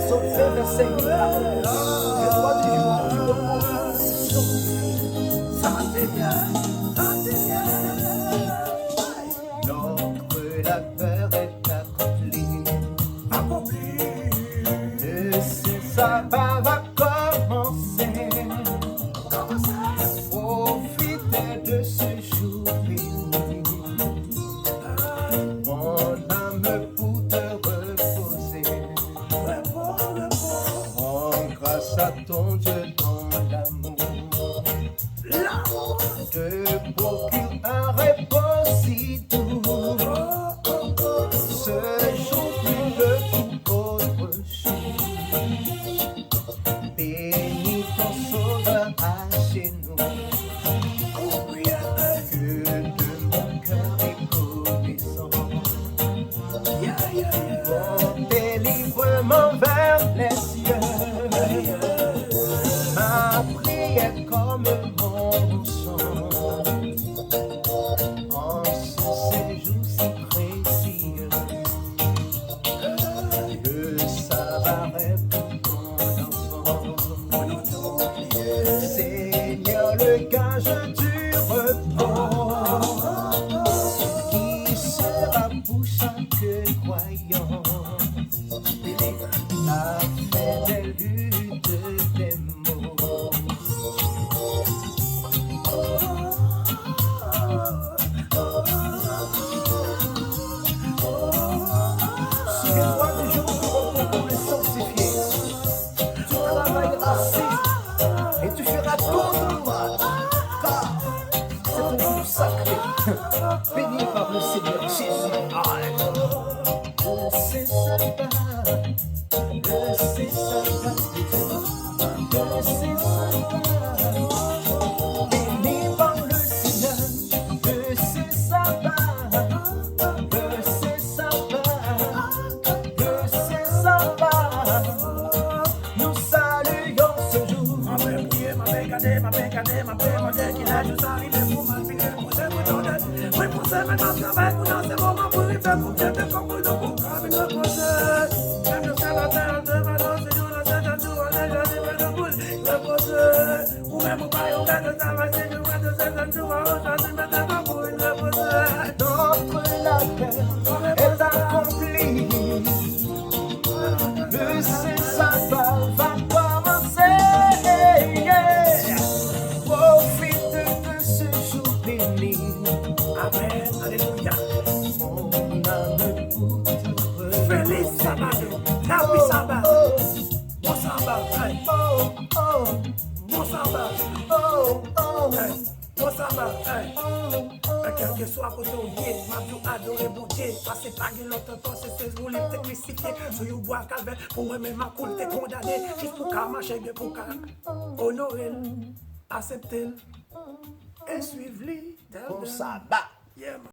Psaume 5, verset 8. Le droit du jour, du repos. Ça c'est bien, ça c'est bien. Notre labeur est accompli. Accompli. Le sabbat va commencer. Profite de ce jour béni. Mon âme pour te reposer. Rends grâce à ton Dieu dans l'amour. Te procure un repos si doux. Ce jour plus de tout autre jour. Bénis ton Sauveur à genoux. Que de mon cœur reconnaissant. Monte librement vers les cieux. Ma prière comme mon chant. En ce séjour si précieux. Le sabbat est pour ton enfant. Seigneur, le gage du repos, qui sera pour chaque croyant la fin des luttes des mots. Si le droit du jour du repos pour le sanctifier, tu travailleras assez et tu feras ton devoir, car c'est un jour sacré, béni par le Seigneur Jésus. Amen. Le sabbat, le sabbat, le sabbat, béni par le Seigneur, le sabbat, le sabbat, nous saluons ce jour. Ma belle prière, ma belle garder, ma belle garder, ma belle modèle qui l'a juste arrivé pour mal finir, pour se retourner. Oui, pour se mettre en travail, pour dans ce moment, pour y faire, pour bien faire comme pour nous, pour cramer notre projet. Même le sénateur, de Valon, c'est nous, le sénateur, on est là, c'est le boule, le projet. Ou même au bail, on gagne le travail, c'est nous, le sénateur, aujourd'hui, maintenant, pour une reposer. Notre labeur est accompli. Le sabbat va commencer. Profite de ce jour béni. Amen, alléluia. Mon âme pour te reposer. Feliz sábado, happy sabbat. Bon sabbat, hey. Bon sabbat, hey. Bon sabbat, hey. Quel que soit côté où il est, ma vie adoré bon Dieu. Passez pas de l'autre temps, c'est ce jour, il t'est crucifié. Sur you bois calvaire, pour moi-même, ma coule, t'es condamné. Juste pour qu'à marcher, bien pour qu'à honorer, accepter et suivre lui. Bon sabbat. Yeah, man.